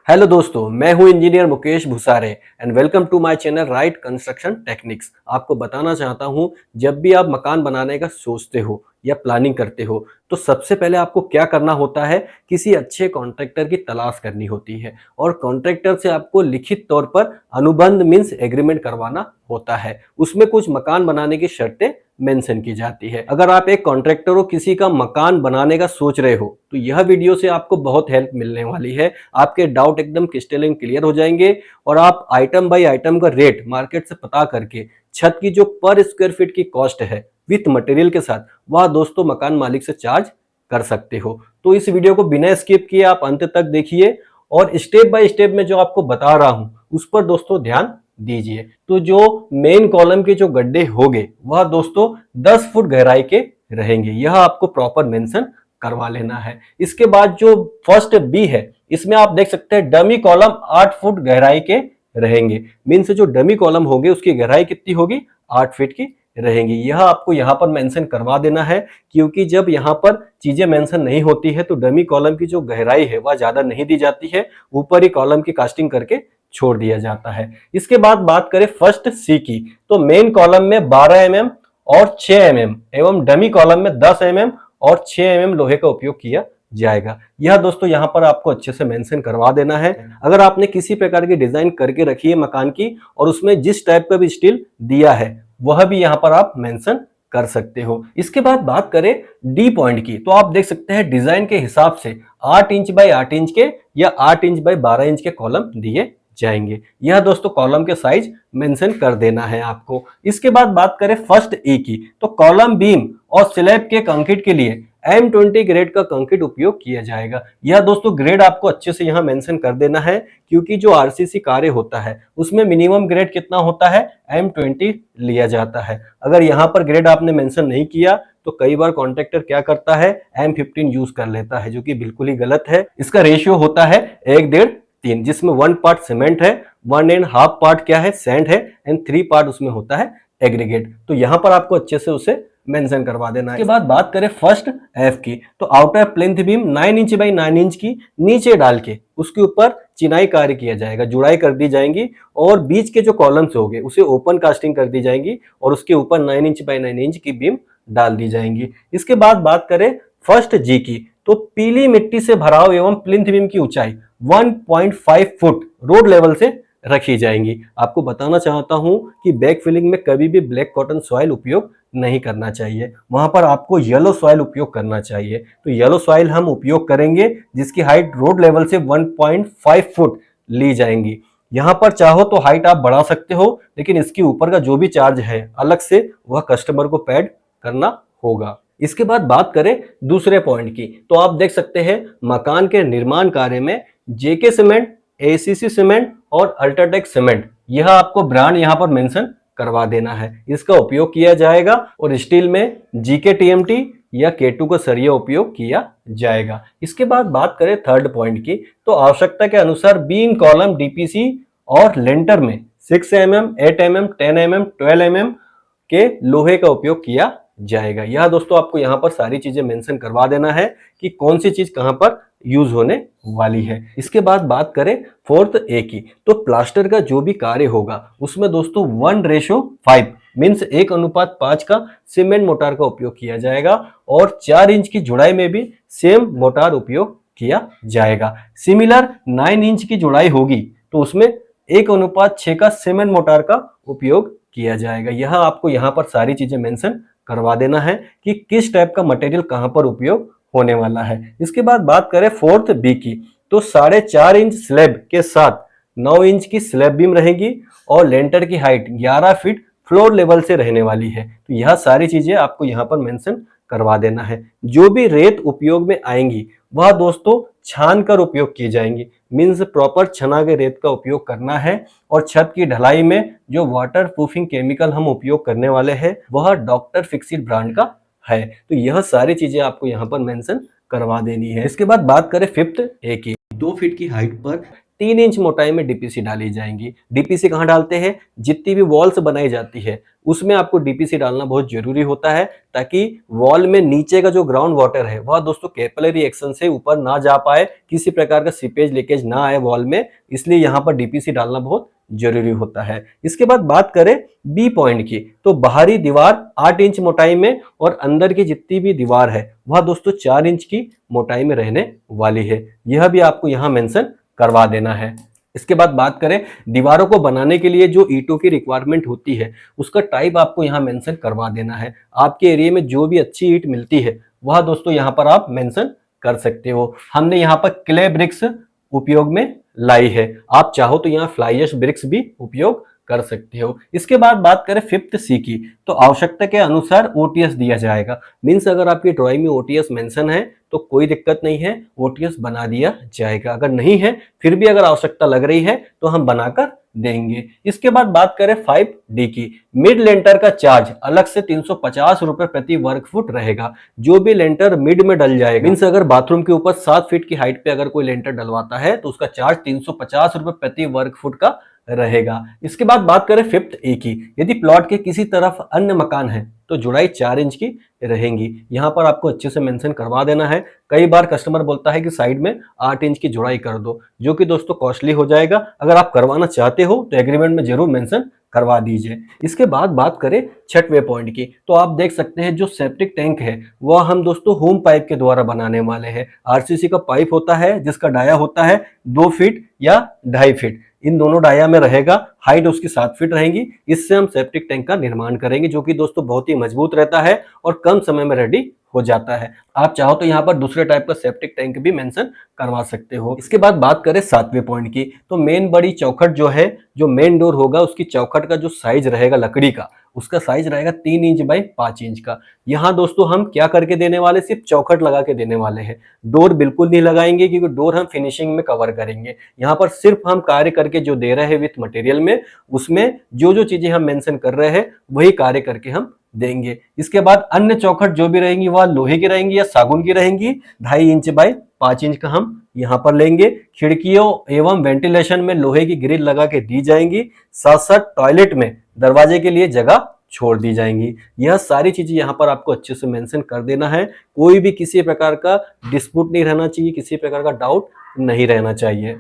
Hello दोस्तों, मैं हूं engineer Mukesh Bhusare and welcome to my channel right construction techniques. आपको बताना चाहता हूं, जब भी आप मकान बनाने का सोचते हो या प्लानिंग करते हो तो सबसे पहले आपको क्या करना होता है, किसी अच्छे कॉन्ट्रैक्टर की तलाश करनी होती है और कॉन्ट्रैक्टर से आपको लिखित तौर पर अनुबंध मींस एग्रीमेंट करवाना होता है। उसमें कुछ मकान बनाने की शर्तें मेंशन की जाती है। अगर आप एक कॉन्ट्रैक्टर हो, किसी का मकान बनाने का सोच रहे हो तो यह वीडियो से आपको बहुत हेल्प मिलने वाली है। आपके डाउट एकदम क्रिस्टल क्लियर हो जाएंगे और आप आइटम बाय आइटम का रेट मार्केट से पता करके छत की जो पर स्क्वायर फीट की कॉस्ट है विथ मटेरियल के साथ, वह दोस्तों मकान मालिक से चार्ज कर सकते हो। तो इस वीडियो को बिना स्किप किए आप अंत तक देखिए और स्टेप बाय स्टेप में जो आपको बता रहा हूं उस पर दोस्तों ध्यान दीजिए। तो जो मेन कॉलम के जो गड्ढे होंगे वह दोस्तों 10 फुट गहराई के रहेंगे, यह आपको प्रॉपर मेंशन करवा लेना है। इसके बाद जो फर्स्ट बी है इसमें आप देख सकते हैं डमी कॉलम 8 फुट गहराई के रहेंगे। मीन्स जो डमी कॉलम होंगे उसकी गहराई कितनी होगी, 8 फीट की रहेंगी। यह आपको यहाँ पर मेंशन करवा देना है, क्योंकि जब यहाँ पर चीजें मेंशन नहीं होती है तो डमी कॉलम की जो गहराई है वह ज्यादा नहीं दी जाती है, ऊपर ही कॉलम की कास्टिंग करके छोड़ दिया जाता है। इसके बाद बात करें फर्स्ट सी की, तो मेन कॉलम में 12 mm और 6 mm एवं डमी कॉलम में 10 mm और 6 mm लोहे का उपयोग किया जाएगा। यह दोस्तों यहाँ पर आपको अच्छे से मेंशन करवा देना है। अगर आपने किसी प्रकार की डिजाइन करके रखी है मकान की और उसमें जिस टाइप का भी स्टील दिया है वह भी यहाँ पर आप मेंशन कर सकते हो। इसके बाद बात करें डी पॉइंट की, तो आप देख सकते हैं डिजाइन के हिसाब से 8 इंच बाय 8 इंच के या 8 इंच बाय 12 इंच के कॉलम दिए जाएंगे। यह दोस्तों कॉलम के साइज मेंशन कर देना है आपको। इसके बाद बात करें फर्स्ट ए की, तो कॉलम बीम और स्लैब के कंक्रीट के लिए M20 ग्रेड का कंक्रीट उपयोग किया जाएगा। यह दोस्तों ग्रेड आपको अच्छे से यहाँ मेंशन कर देना है, क्योंकि जो आरसीसी कार्य होता है उसमें मिनिमम ग्रेड कितना होता है, M20 लिया जाता है। अगर यहाँ पर ग्रेड आपने मेंशन नहीं किया तो कई बार कॉन्ट्रैक्टर क्या करता है, M15 यूज कर लेता है, जो कि बिल्कुल ही गलत है। इसका रेशियो होता है 1:3, जिसमें 1 पार्ट सीमेंट है, 1.5 पार्ट क्या है, सैंड है एंड 3 पार्ट उसमें होता है एग्रीगेट। तो यहाँ पर आपको अच्छे से उसे मेंशन करवा देना है। इसके बाद बात करें फर्स्ट एफ की, तो outer plinth beam 9 inch by 9 inch की नीचे डाल के उसके ऊपर चिनाई कार्य किया जाएगा, जुड़ाई कर दी जाएंगी और बीच के जो कॉलम्स होंगे उसे ओपन कास्टिंग कर दी जाएंगी और उसके ऊपर 9 इंच बाई 9 इंच की बीम डाल दी जाएंगी। इसके बाद बात करें फर्स्ट जी की, तो पीली मिट्टी से भराव एवं प्लिंथ बीम की ऊंचाई 1.5 फुट रोड लेवल से रखी जाएंगी। आपको बताना चाहता हूं कि बैक फिलिंग में कभी भी ब्लैक कॉटन सॉइल उपयोग नहीं करना चाहिए, वहां पर आपको येलो सॉइल उपयोग करना चाहिए। तो येलो सॉइल हम उपयोग करेंगे जिसकी हाइट रोड लेवल से 1.5 फुट ली जाएंगी। यहां पर चाहो तो हाइट आप बढ़ा सकते हो, लेकिन इसके ऊपर का जो भी चार्ज है अलग से वह कस्टमर को पेड करना होगा। इसके बाद बात करें दूसरे पॉइंट की, तो आप देख सकते हैं मकान के निर्माण कार्य में जेके सीमेंट, एसीसी सीमेंट और अल्ट्राटेक सीमेंट, यह आपको ब्रांड यहां पर मेंशन करवा देना है। इसका उपयोग किया जाएगा और स्टील में जीके टीएमटी या K2 का सरिया उपयोग किया जाएगा। इसके बाद बात करें थर्ड पॉइंट की, तो आवश्यकता के अनुसार बीम कॉलम डीपीसी और लेंटर में 6 mm, 8 mm, 10 mm, 12 mm के लोहे का उपयोग किया जाएगा। यह दोस्तों आपको यहाँ पर सारी चीजें मेंशन करवा देना है कि कौन सी चीज कहां पर यूज होने वाली है। इसके बाद बात करें फोर्थ ए की, तो प्लास्टर का जो भी कार्य होगा उसमें दोस्तों 1:5 मीन्स 1:5 का सीमेंट मोटार का उपयोग किया जाएगा और 4 इंच की जुड़ाई में भी सेम मोटार उपयोग किया जाएगा। सिमिलर 9 इंच की जुड़ाई होगी तो उसमें 1:6 का सीमेंट मोटार का उपयोग किया जाएगा। यह आपको यहाँ पर सारी चीजें मेंशन करवा देना है कि किस टाइप का मटेरियल कहां पर उपयोग होने वाला है। इसके बाद बात करें फोर्थ बी की, तो 4.5 इंच स्लैब के साथ 9 इंच की स्लैब बीम रहेगी और लेंटर की हाइट 11 फीट फ्लोर लेवल से रहने वाली है। तो यह सारी चीजें आपको यहाँ पर मेंशन करवा देना है। जो भी रेत उपयोग में आएंगी वह दोस्तों छान कर उपयोग की जाएंगी, मीन्स प्रॉपर छना के रेत का उपयोग करना है। और छत की ढलाई में जो वाटर प्रूफिंग केमिकल हम उपयोग करने वाले हैं वह डॉक्टर फिक्सिट ब्रांड का है। तो यह सारी चीजें आपको यहाँ पर मेंशन करवा देनी है। इसके बाद बात करें फिफ्थ ए की, 2 फीट की हाइट पर 3 इंच मोटाई में डीपीसी डाली जाएंगी। डीपीसी कहाँ डालते हैं? जितनी भी वॉल्स बनाई जाती है उसमें आपको डीपीसी डालना बहुत जरूरी होता है, ताकि वॉल में नीचे का जो ग्राउंड वाटर है वह दोस्तों कैपिलरी एक्शन से ऊपर ना जा पाए, किसी प्रकार का सीपेज लीकेज ना आए वॉल में, इसलिए यहाँ पर डीपीसी डालना बहुत जरूरी होता है। इसके बाद बात करें बी पॉइंट की, तो बाहरी दीवार 8 इंच मोटाई में और अंदर की जितनी भी दीवार है वह दोस्तों 4 इंच की मोटाई में रहने वाली है। यह भी आपको यहाँ मेंशन करवा देना है। इसके बाद बात करें दीवारों को बनाने के लिए जो ईंटों की रिक्वायरमेंट होती है उसका टाइप आपको यहाँ मेंशन करवा देना है। आपके एरिया में जो भी अच्छी ईंट मिलती है वह दोस्तों यहाँ पर आप मेंशन कर सकते हो। हमने यहाँ पर क्ले ब्रिक्स उपयोग में लाई है, आप चाहो तो यहाँ फ्लाई ऐश ब्रिक्स भी उपयोग कर सकते हो। इसके बाद बात करें 5th सी की, तो आवश्यकता के अनुसार ओटीएस दिया जाएगा। मीन्स अगर आपकी ड्राइंग में ओटीएस मेंशन है तो कोई दिक्कत नहीं है, ओटीएस बना दिया जाएगा। अगर नहीं है फिर भी अगर आवश्यकता लग रही है तो हम बनाकर देंगे। इसके बाद बात करें 5D की, मिड लेंटर का चार्ज अलग से 350 रुपए प्रति वर्ग फुट रहेगा। जो भी लेंटर मिड में डल जाएगा, मीन्स अगर बाथरूम के ऊपर 7 फीट की हाइट पे अगर कोई लेंटर डलवाता है तो उसका चार्ज 350 रुपए प्रति वर्ग फुट का रहेगा। इसके बाद बात करें 5th ए की, यदि प्लॉट के किसी तरफ अन्य मकान है तो जुड़ाई 4 इंच की रहेंगी। यहाँ पर आपको अच्छे से मेंशन करवा देना है। कई बार कस्टमर बोलता है कि साइड में 8 इंच की जुड़ाई कर दो, जो कि दोस्तों कॉस्टली हो जाएगा। अगर आप करवाना चाहते हो तो एग्रीमेंट में जरूर मेंशन करवा दीजिए। इसके बाद बात करें 6वें पॉइंट की, तो आप देख सकते हैं जो सेप्टिक टैंक है वह हम दोस्तों होम पाइप के द्वारा बनाने वाले हैं। आरसीसी का पाइप होता है जिसका डाया होता है 2 फीट या 2.5 फीट, इन दोनों डाया में रहेगा। हाइट उसकी 7 फीट रहेगी। इससे हम सेप्टिक टैंक का निर्माण करेंगे, जो कि दोस्तों बहुत ही मजबूत रहता है और कम समय में रेडी हो जाता है। आप चाहो तो यहाँ पर दूसरे टाइप का सेप्टिक टैंक भी मेंशन करवा सकते हो। इसके बाद बात करें 7वें पॉइंट की, तो मेन बड़ी चौखट जो है, जो मेन डोर होगा उसकी चौखट का जो साइज रहेगा लकड़ी का, उसका साइज रहेगा 3 इंच बाई 5 इंच का। यहाँ दोस्तों हम क्या करके देने वाले, सिर्फ चौखट लगा के देने वाले हैं। डोर बिल्कुल नहीं लगाएंगे, क्योंकि डोर हम फिनिशिंग में कवर करेंगे। यहाँ पर सिर्फ हम कार्य करके जो दे रहे हैं विथ मटेरियल में, उसमें जो जो चीजें हम मेंशन कर रहे हैं वही कार्य करके हम देंगे। इसके बाद अन्य चौखट जो भी रहेंगी वह लोहे की रहेंगी या सागुन की रहेंगी। 2.5 इंच बाई 5 इंच का हम यहाँ पर लेंगे। खिड़कियों एवं वेंटिलेशन में लोहे की ग्रिल लगा के दी जाएंगी। साथ साथ टॉयलेट में दरवाजे के लिए जगह छोड़ दी जाएंगी। यह सारी चीजें यहाँ पर आपको अच्छे से मेंशन कर देना है। कोई भी किसी प्रकार का डिस्प्यूट नहीं रहना चाहिए, किसी प्रकार का डाउट नहीं रहना चाहिए।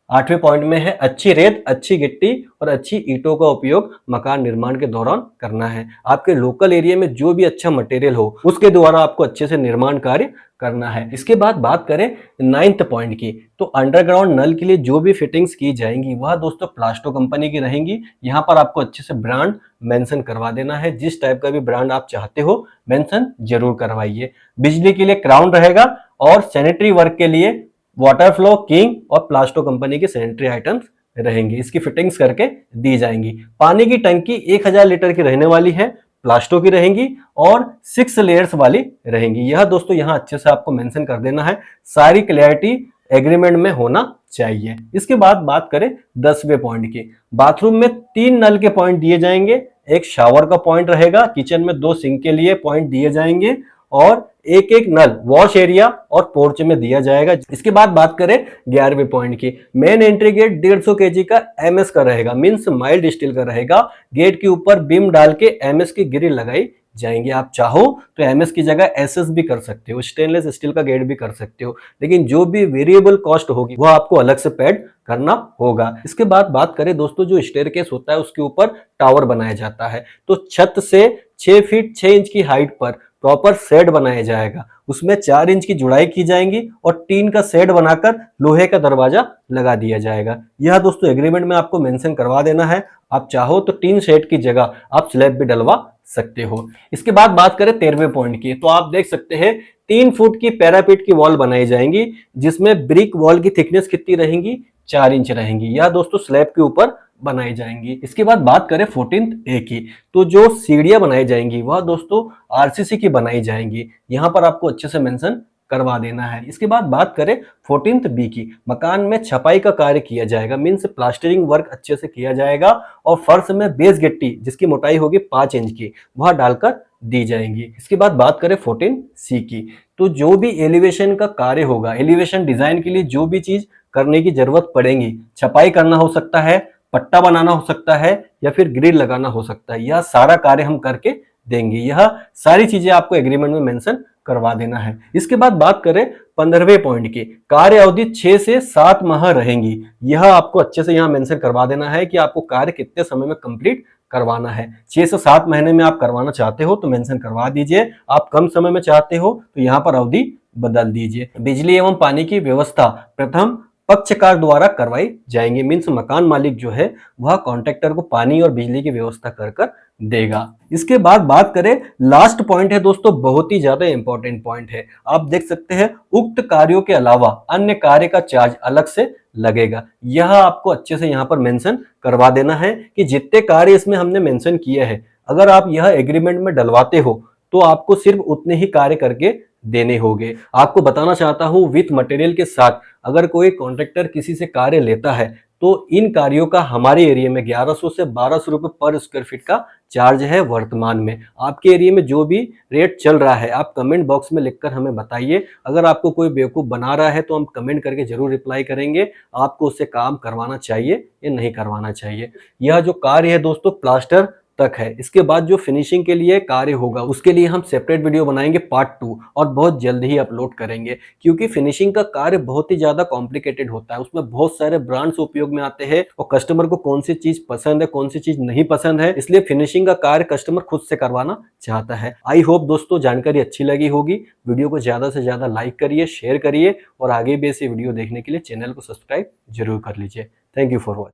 8वें पॉइंट में है अच्छी रेत, अच्छी गिट्टी और अच्छी ईंटों का उपयोग मकान निर्माण के दौरान करना है। आपके लोकल एरिया में जो भी अच्छा मटेरियल हो उसके द्वारा आपको अच्छे से निर्माण कार्य करना है। इसके बाद बात करें 9th पॉइंट की, तो अंडरग्राउंड नल के लिए जो भी फिटिंग्स की जाएंगी वह दोस्तों प्लास्टो कंपनी की रहेंगी। यहाँ पर आपको अच्छे से ब्रांड मेंशन करवा देना है। जिस टाइप का भी ब्रांड आप चाहते हो मेंशन जरूर करवाइए। बिजली के लिए क्राउन रहेगा और सैनिटरी वर्क के लिए वाटर फ्लो, किंग और प्लास्टो कंपनी के सैनिटरी आइटम्स रहेंगे। इसकी फिटिंग्स करके दी जाएंगी। पानी की टंकी 1000 लीटर की रहने वाली है, प्लास्टो की रहेंगी और 6 लेयर्स वाली रहेंगी। यह दोस्तों यहाँ अच्छे से आपको मेंशन कर देना है। सारी क्लैरिटी एग्रीमेंट में होना चाहिए। इसके बाद बात करें 10वें पॉइंट की, बाथरूम में 3 नल के पॉइंट दिए जाएंगे। एक शावर का पॉइंट रहेगा, किचन में 2 सिंक के लिए पॉइंट दिए जाएंगे और एक एक नल वॉश एरिया और पोर्च में दिया जाएगा। इसके बाद बात करें 11वें पॉइंट की, मेन एंट्री गेट 150 केजी का एमएस का रहेगा, मींस माइल्ड स्टील का रहेगा। गेट के ऊपर बीम डाल के एमएस की ग्रिल लगाई जाएंगे। आप चाहो तो एमएस की जगह एसएस भी कर सकते हो, स्टेनलेस स्टील का गेट भी कर सकते हो, लेकिन जो भी वेरिएबल कॉस्ट होगी वो आपको अलग से पेड करना होगा। इसके बाद बात करें दोस्तों, जो स्टेयरकेस होता है उसके ऊपर टावर बनाया जाता है, तो छत से 6 फीट 6 इंच की हाइट पर प्रॉपर शेड बनाया जाएगा। उसमें 4 इंच की जुड़ाई की जाएंगी और टीन का शेड बनाकर लोहे का दरवाजा लगा दिया जाएगा। यह दोस्तों एग्रीमेंट में आपको मेंशन करवा देना है। आप चाहो तो टीन शेड की जगह आप स्लैब भी डलवा सकते हो। इसके बाद बात करें 13वें पॉइंट की, तो आप देख सकते हैं 3 फुट की पैरापीट की वॉल बनाई जाएंगी, जिसमें ब्रिक वॉल की थिकनेस कितनी रहेंगी, 4 इंच रहेंगी। यह दोस्तों स्लैब के ऊपर बनाई जाएंगी। इसके बाद बात करें 14th ए की, तो जो सीढ़ियां बनाई जाएंगी वह दोस्तों आरसीसी की बनाई जाएंगी। यहां पर आपको अच्छे से मेंशन करवा देना है। इसके बाद बात करें 14th बी की, मकान में छपाई का कार्य किया जाएगा, मीन्स प्लास्टरिंग वर्क अच्छे से किया जाएगा और फर्श में बेस गिट्टी जिसकी मोटाई होगी 5 इंच की वह डालकर दी जाएंगी। इसके बाद बात करें 14 सी की, तो जो भी एलिवेशन का कार्य होगा, एलिवेशन डिजाइन के लिए जो भी चीज करने की जरूरत पड़ेगी। छपाई करना हो सकता है, पट्टा बनाना हो सकता है या फिर ग्रिल लगाना हो सकता है। यह सारा कार्य हम करके देंगे। यह सारी चीजें आपको एग्रीमेंट में मेंशन करवा देना है। इसके बाद बात करें 15वें पॉइंट की, कार्य अवधि 6 से 7 माह रहेंगी। यह आपको अच्छे से यहाँ मेंशन करवा देना है कि आपको कार्य कितने समय में कंप्लीट करवाना है। 6 से 7 महीने में आप करवाना चाहते हो तो मेंशन करवा दीजिए। आप कम समय में चाहते हो तो यहाँ पर अवधि बदल दीजिए। बिजली एवं पानी की व्यवस्था प्रथम पक्षकार द्वारा करवाई जाएंगी। मीन्स मकान मालिक जो है वह कॉन्ट्रैक्टर को पानी और बिजली की व्यवस्था कर देगा। इसके बाद बात करें, लास्ट पॉइंट है दोस्तों, बहुत ही ज्यादा इंपॉर्टेंट पॉइंट है। आप देख सकते हैं, उक्त कार्यों के अलावा अन्य कार्य का चार्ज अलग से लगेगा। यह आपको अच्छे से यहाँ पर मेंशन करवा देना है कि जितने कार्य इसमें हमने मेंशन किए हैं, अगर आप यह एग्रीमेंट में डलवाते हो तो आपको सिर्फ उतने ही कार्य करके देने होंगे। आपको बताना चाहता हूं, विथ मटेरियल के साथ अगर कोई कॉन्ट्रैक्टर किसी से कार्य लेता है तो इन कार्यों का हमारे एरिया में 1100 से 1200 रुपए पर स्क्वायर फीट का चार्ज है वर्तमान में। आपके एरिया में जो भी रेट चल रहा है आप कमेंट बॉक्स में लिखकर हमें बताइए। अगर आपको कोई बेवकूफ बना रहा है तो हम कमेंट करके जरूर रिप्लाई करेंगे, आपको उससे काम करवाना चाहिए या नहीं करवाना चाहिए। यह जो कार्य है दोस्तों प्लास्टर तक है। इसके बाद जो फिनिशिंग के लिए कार्य होगा उसके लिए हम सेपरेट वीडियो बनाएंगे पार्ट 2 और बहुत जल्द ही अपलोड करेंगे, क्योंकि फिनिशिंग का कार्य बहुत ही ज्यादा कॉम्प्लिकेटेड होता है। उसमें बहुत सारे ब्रांड्स उपयोग में आते हैं और कस्टमर को कौन सी चीज पसंद है कौन सी चीज नहीं पसंद है, इसलिए फिनिशिंग का कार्य कस्टमर खुद से करवाना चाहता है। आई होप दोस्तों जानकारी अच्छी लगी होगी। वीडियो को ज्यादा से ज्यादा लाइक करिए, शेयर करिए और आगे भी ऐसे वीडियो देखने के लिए चैनल को सब्सक्राइब जरूर कर लीजिए। Thank you for watching.